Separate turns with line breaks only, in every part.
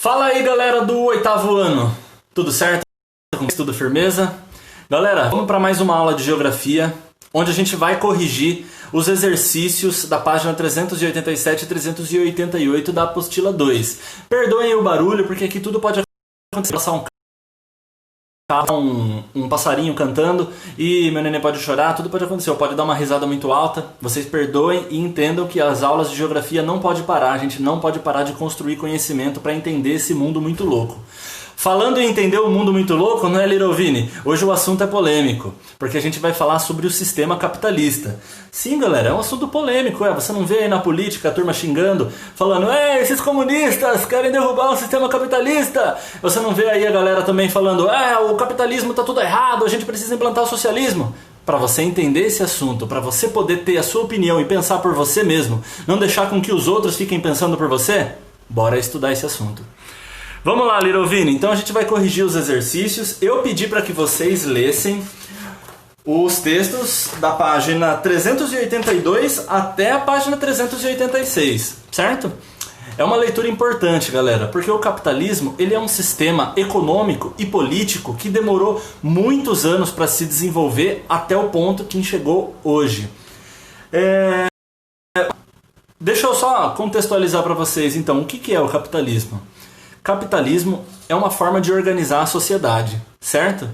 Fala aí, galera do oitavo ano, tudo certo? Tudo firmeza? Galera, vamos para mais uma aula de geografia, onde a gente vai corrigir os exercícios da página 387 e 388 da apostila 2. Perdoem o barulho, porque aqui tudo pode acontecer. Passar um passarinho cantando e meu neném pode chorar, tudo pode acontecer, ou pode dar uma risada muito alta. Vocês perdoem e entendam que as aulas de geografia não pode parar, a gente não pode parar de construir conhecimento para entender esse mundo muito louco. Falando em entender o mundo muito louco, não é, Lirovini? Hoje o assunto é polêmico, porque a gente vai falar sobre o sistema capitalista. Sim, galera, é um assunto polêmico, você não vê aí na política a turma xingando, falando, esses comunistas querem derrubar o sistema capitalista. Você não vê aí a galera também falando, o capitalismo tá tudo errado, a gente precisa implantar o socialismo. Para você entender esse assunto, para você poder ter a sua opinião e pensar por você mesmo, não deixar com que os outros fiquem pensando por você, bora estudar esse assunto. Vamos lá, Lirovini. Então a gente vai corrigir os exercícios. Eu pedi para que vocês lessem os textos da página 382 até a página 386, certo? É uma leitura importante, galera, porque o capitalismo ele é um sistema econômico e político que demorou muitos anos para se desenvolver até o ponto que chegou hoje. Deixa eu só contextualizar para vocês, então, o que é o capitalismo? Capitalismo é uma forma de organizar a sociedade, certo?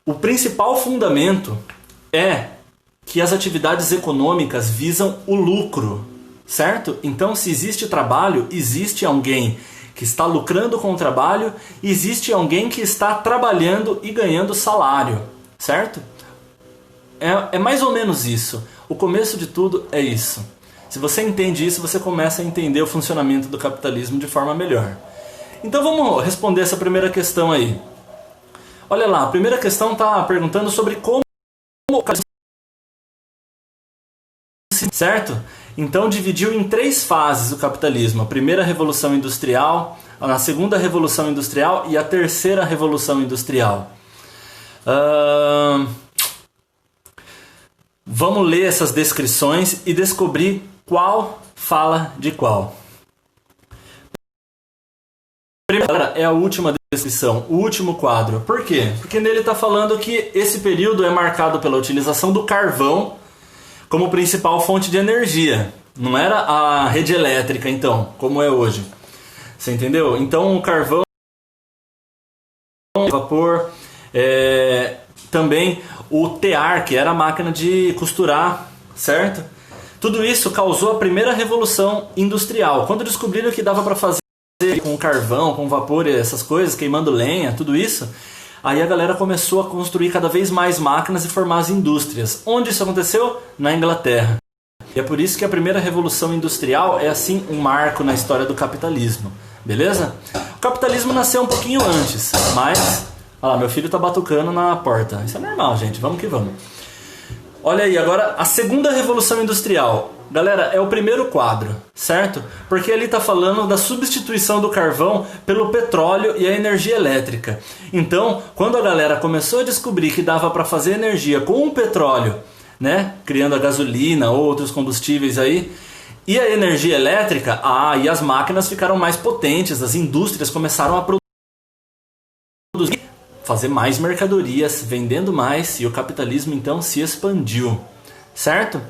O principal fundamento é que as atividades econômicas visam o lucro, certo? Então, se existe trabalho, existe alguém que está lucrando com o trabalho, existe alguém que está trabalhando e ganhando salário, certo? É mais ou menos isso. O começo de tudo é isso. Se você entende isso, você começa a entender o funcionamento do capitalismo de forma melhor. Então vamos responder essa primeira questão aí. Olha lá, a primeira questão está perguntando sobre como o capitalismo, certo? Então dividiu em 3 fases o capitalismo. A primeira revolução industrial, a segunda revolução industrial e a terceira revolução industrial. Vamos ler essas descrições e descobrir qual fala de qual. Primeira é a última descrição, o último quadro. Por quê? Porque nele está falando que esse período é marcado pela utilização do carvão como principal fonte de energia. Não era a rede elétrica, então, como é hoje. Você entendeu? Então o carvão, o vapor, também o tear, que era a máquina de costurar, certo? Tudo isso causou a primeira revolução industrial. Quando descobriram que dava para fazer com carvão, com vapor e essas coisas, queimando lenha, tudo isso, aí a galera começou a construir cada vez mais máquinas e formar as indústrias. Onde isso aconteceu? Na Inglaterra. E é por isso que a primeira revolução industrial é assim um marco na história do capitalismo. Beleza? O capitalismo nasceu um pouquinho antes, mas... Olha lá, meu filho tá batucando na porta. Isso é normal, gente. Vamos que vamos. Olha aí, agora a segunda revolução industrial. Galera, é o primeiro quadro, certo? Porque ele está falando da substituição do carvão pelo petróleo e a energia elétrica. Então, quando a galera começou a descobrir que dava para fazer energia com o petróleo, né? Criando a gasolina ou outros combustíveis aí, e a energia elétrica, e as máquinas ficaram mais potentes, as indústrias começaram a produzir, fazer mais mercadorias, vendendo mais, e o capitalismo então se expandiu, certo?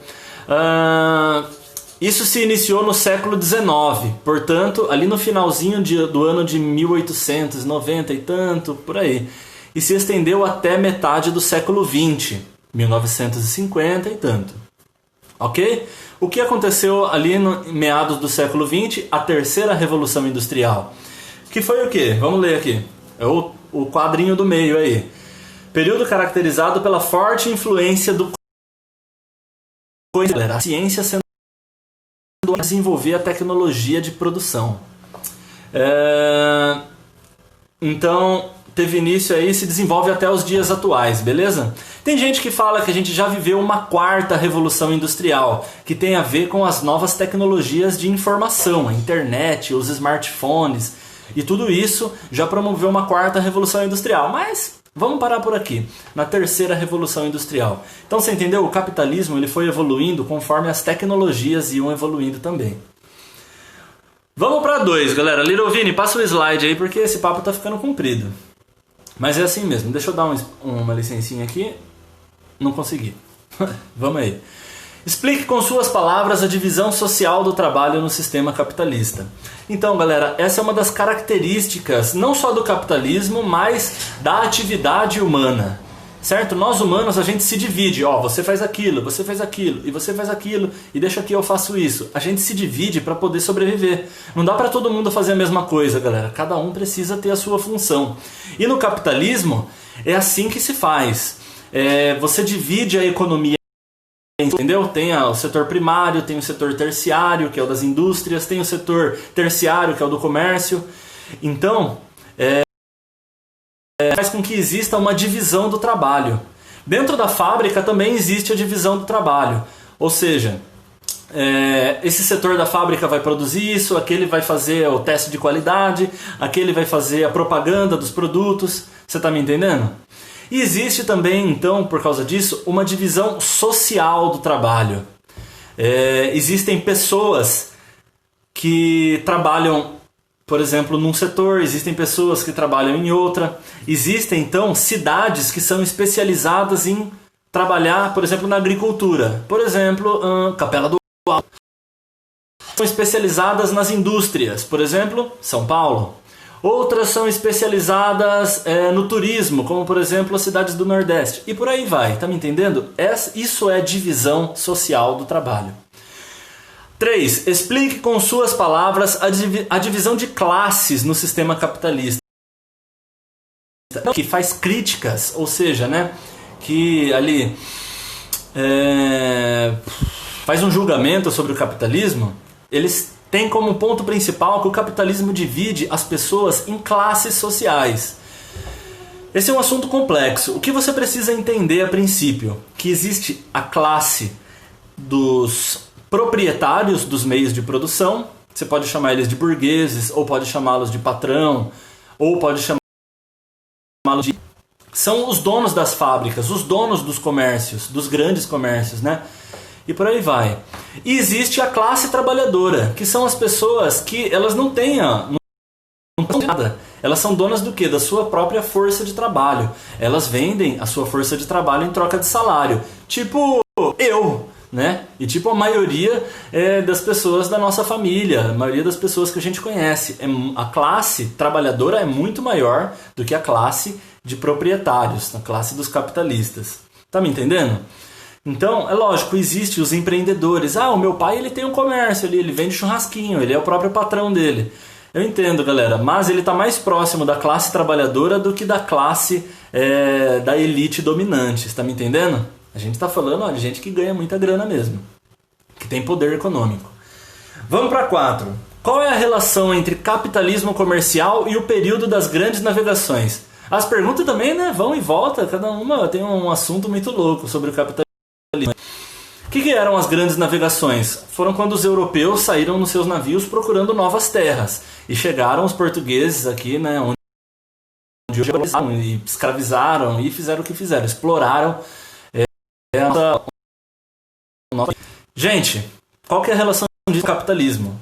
Isso se iniciou no século XIX, portanto, ali no finalzinho do ano de 1890 e tanto, por aí. E se estendeu até metade do século XX, 1950 e tanto. Ok? O que aconteceu ali no meados do século XX? A terceira revolução industrial. Que foi o quê? Vamos ler aqui. É o quadrinho do meio aí. Período caracterizado pela forte influência do a ciência sendo desenvolver a tecnologia de produção. Então, teve início aí e se desenvolve até os dias atuais, beleza? Tem gente que fala que a gente já viveu uma quarta revolução industrial, que tem a ver com as novas tecnologias de informação, a internet, os smartphones, e tudo isso já promoveu uma quarta revolução industrial, mas... Vamos parar por aqui, na terceira revolução industrial. Então você entendeu? O capitalismo ele foi evoluindo conforme as tecnologias iam evoluindo também. Vamos para 2, galera. Little Vini, passa o slide aí porque esse papo tá ficando comprido. Mas é assim mesmo. Deixa eu dar uma licencinha aqui. Não consegui. Vamos aí. Explique com suas palavras a divisão social do trabalho no sistema capitalista. Então, galera, essa é uma das características não só do capitalismo, mas da atividade humana. Certo? Nós humanos, a gente se divide. Ó, você faz aquilo, você faz aquilo, e você faz aquilo, e deixa que eu faço isso. A gente se divide para poder sobreviver. Não dá para todo mundo fazer a mesma coisa, galera. Cada um precisa ter a sua função. E no capitalismo, é assim que se faz. Você divide a economia, entendeu? Tem o setor primário, tem o setor terciário, que é o das indústrias, tem o setor terciário, que é o do comércio. Então, faz com que exista uma divisão do trabalho. Dentro da fábrica também existe a divisão do trabalho. Ou seja, esse setor da fábrica vai produzir isso, aquele vai fazer o teste de qualidade, aquele vai fazer a propaganda dos produtos. Você está me entendendo? E existe também, então, por causa disso, uma divisão social do trabalho. Existem pessoas que trabalham, por exemplo, num setor, existem pessoas que trabalham em outra. Existem, então, cidades que são especializadas em trabalhar, por exemplo, na agricultura. Por exemplo, Capela do Alto. São especializadas nas indústrias, por exemplo, São Paulo. Outras são especializadas no turismo, como por exemplo as cidades do Nordeste. E por aí vai, tá me entendendo? Isso é divisão social do trabalho. 3. Explique com suas palavras a divisão de classes no sistema capitalista. Que faz críticas, ou seja, né, que ali faz um julgamento sobre o capitalismo. Eles têm como ponto principal que o capitalismo divide as pessoas em classes sociais. Esse é um assunto complexo. O que você precisa entender a princípio? Que existe a classe dos proprietários dos meios de produção. Você pode chamar eles de burgueses, ou pode chamá-los de patrão, ou pode chamá-los de... São os donos das fábricas, os donos dos comércios, dos grandes comércios, né? E por aí vai. E existe a classe trabalhadora, que são as pessoas que elas não têm nada. Elas são donas do quê? Da sua própria força de trabalho. Elas vendem a sua força de trabalho em troca de salário. Tipo eu, né? E tipo a maioria das pessoas da nossa família, a maioria das pessoas que a gente conhece. A classe trabalhadora é muito maior do que a classe de proprietários, a classe dos capitalistas. Tá me entendendo? Então, é lógico, existe os empreendedores. O meu pai ele tem um comércio ali, ele vende churrasquinho, ele é o próprio patrão dele. Eu entendo, galera, mas ele está mais próximo da classe trabalhadora do que da classe da elite dominante. Está me entendendo? A gente está falando de gente que ganha muita grana mesmo, que tem poder econômico. Vamos para 4. Qual é a relação entre capitalismo comercial e o período das grandes navegações? As perguntas também, né, vão e voltam, cada uma tem um assunto muito louco sobre o capitalismo. O que eram as grandes navegações? Foram quando os europeus saíram nos seus navios procurando novas terras. E chegaram os portugueses aqui, né, onde e escravizaram e fizeram o que fizeram. Exploraram Gente, qual que é a relação disso com o capitalismo?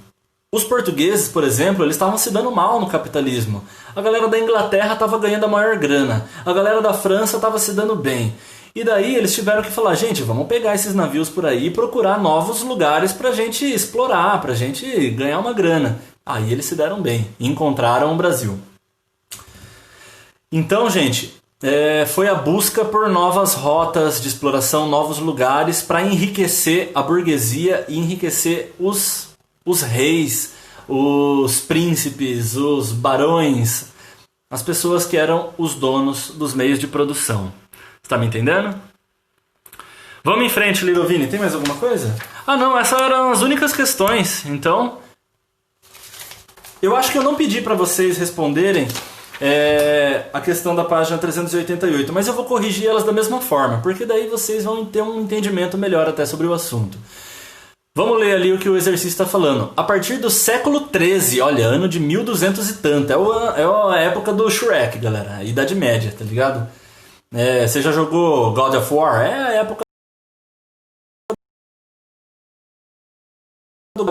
Os portugueses, por exemplo, eles estavam se dando mal no capitalismo. A galera da Inglaterra estava ganhando a maior grana. A galera da França estava se dando bem. E daí eles tiveram que falar, gente, vamos pegar esses navios por aí e procurar novos lugares pra gente explorar, pra gente ganhar uma grana. Aí eles se deram bem e encontraram o Brasil. Então, gente, foi a busca por novas rotas de exploração, novos lugares para enriquecer a burguesia e enriquecer os reis, os príncipes, os barões, as pessoas que eram os donos dos meios de produção. Tá me entendendo? Vamos em frente, Little Vini. Tem mais alguma coisa? Não, essas eram as únicas questões. Então, eu acho que eu não pedi para vocês responderem a questão da página 388, mas eu vou corrigir elas da mesma forma, porque daí vocês vão ter um entendimento melhor até sobre o assunto. Vamos ler ali o que o exercício está falando. A partir do século XIII, olha, ano de 1200 e tanto, é a época do Shrek, galera, a Idade Média, tá ligado? Você já jogou God of War? É a época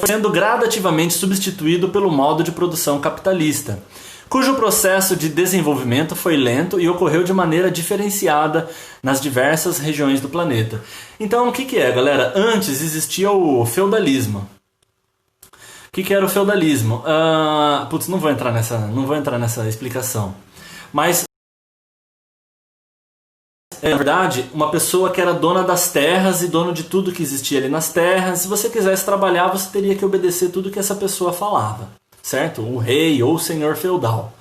sendo gradativamente substituído pelo modo de produção capitalista, cujo processo de desenvolvimento foi lento e ocorreu de maneira diferenciada nas diversas regiões do planeta. Então, o que é, galera? Antes existia o feudalismo. O que era o feudalismo? Não vou entrar nessa explicação. Mas, na verdade, uma pessoa que era dona das terras e dono de tudo que existia ali nas terras. Se você quisesse trabalhar, você teria que obedecer tudo que essa pessoa falava, certo? O rei ou o senhor feudal.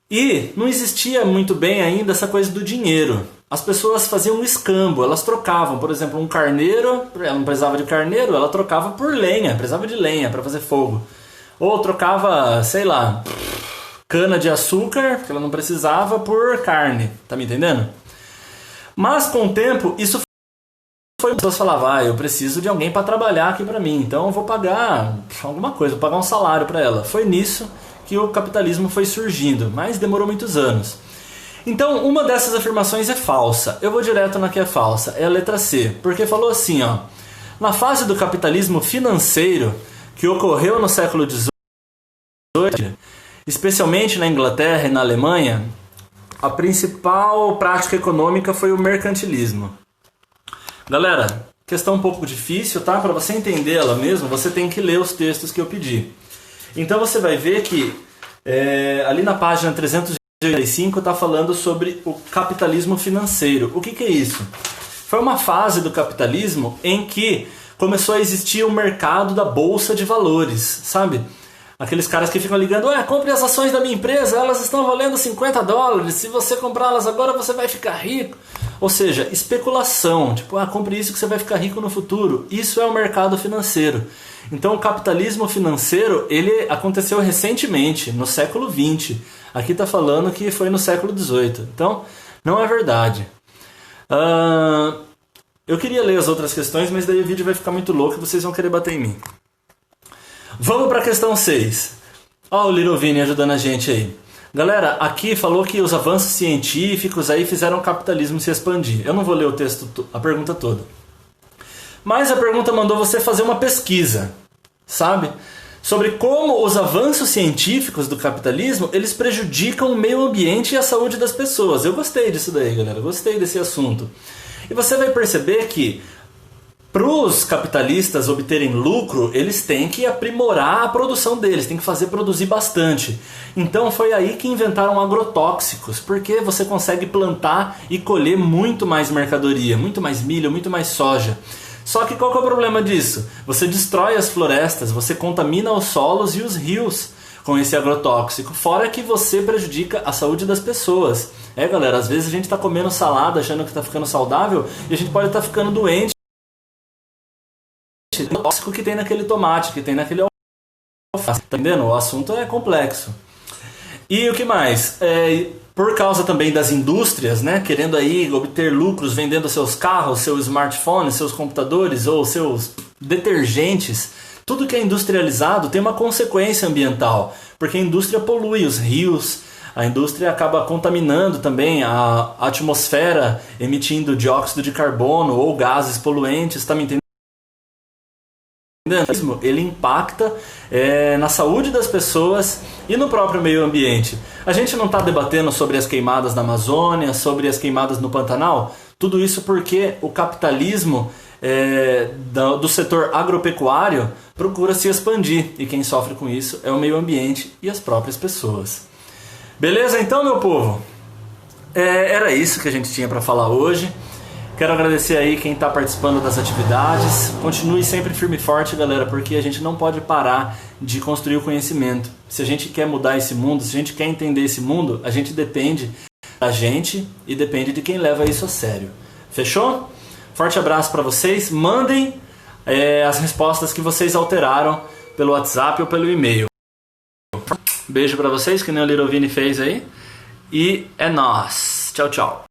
E não existia muito bem ainda essa coisa do dinheiro. As pessoas faziam um escambo, elas trocavam, por exemplo, um carneiro, ela não precisava de carneiro, ela trocava por lenha, precisava de lenha para fazer fogo. Ou trocava, sei lá, cana de açúcar, que ela não precisava, por carne, tá me entendendo? Mas com o tempo, isso foi... As pessoas falavam, eu preciso de alguém para trabalhar aqui para mim, então eu vou pagar alguma coisa, vou pagar um salário para ela. Foi nisso que o capitalismo foi surgindo, mas demorou muitos anos. Então, uma dessas afirmações é falsa. Eu vou direto na que é falsa, é a letra C, porque falou assim, ó, na fase do capitalismo financeiro, que ocorreu no século XVIII, especialmente na Inglaterra e na Alemanha, a principal prática econômica foi o mercantilismo. Galera, questão um pouco difícil, tá? Para você entender ela mesmo, você tem que ler os textos que eu pedi. Então você vai ver que ali na página 385 está falando sobre o capitalismo financeiro. O que é isso? Foi uma fase do capitalismo em que começou a existir o mercado da bolsa de valores, sabe? Aqueles caras que ficam ligando, compre as ações da minha empresa, elas estão valendo $50, se você comprá-las agora você vai ficar rico. Ou seja, especulação, tipo, compre isso que você vai ficar rico no futuro. Isso é o mercado financeiro. Então o capitalismo financeiro, ele aconteceu recentemente, no século XX. Aqui está falando que foi no século XVIII. Então, não é verdade. Eu queria ler as outras questões, mas daí o vídeo vai ficar muito louco e vocês vão querer bater em mim. Vamos para a questão 6. Ó, o Little Vini ajudando a gente aí. Galera, aqui falou que os avanços científicos aí fizeram o capitalismo se expandir. Eu não vou ler o texto, a pergunta toda. Mas a pergunta mandou você fazer uma pesquisa, sabe? Sobre como os avanços científicos do capitalismo, eles prejudicam o meio ambiente e a saúde das pessoas. Eu gostei disso daí, galera. Eu gostei desse assunto. E você vai perceber que para os capitalistas obterem lucro, eles têm que aprimorar a produção deles, têm que fazer produzir bastante. Então foi aí que inventaram agrotóxicos, porque você consegue plantar e colher muito mais mercadoria, muito mais milho, muito mais soja. Só que qual que é o problema disso? Você destrói as florestas, você contamina os solos e os rios com esse agrotóxico, fora que você prejudica a saúde das pessoas. Galera, às vezes a gente está comendo salada achando que está ficando saudável e a gente pode estar ficando doente. O tóxico que tem naquele tomate, que tem naquele alface, tá entendendo? O assunto é complexo. E o que mais? Por causa também das indústrias, né, querendo aí obter lucros vendendo seus carros, seus smartphones, seus computadores ou seus detergentes, tudo que é industrializado tem uma consequência ambiental, porque a indústria polui os rios, a indústria acaba contaminando também a atmosfera, emitindo dióxido de carbono ou gases poluentes, tá me entendendo? Ele impacta na saúde das pessoas e no próprio meio ambiente. A gente não está debatendo sobre as queimadas na Amazônia, sobre as queimadas no Pantanal, tudo isso porque o capitalismo do setor agropecuário procura se expandir e quem sofre com isso é o meio ambiente e as próprias pessoas. Beleza então, meu povo? Era isso que a gente tinha para falar hoje. Quero agradecer aí quem está participando das atividades. Continue sempre firme e forte, galera, porque a gente não pode parar de construir o conhecimento. Se a gente quer mudar esse mundo, se a gente quer entender esse mundo, a gente depende da gente e depende de quem leva isso a sério. Fechou? Forte abraço para vocês. Mandem as respostas que vocês alteraram pelo WhatsApp ou pelo e-mail. Beijo para vocês, que nem o Little Vini fez aí. E é nóis. Tchau, tchau.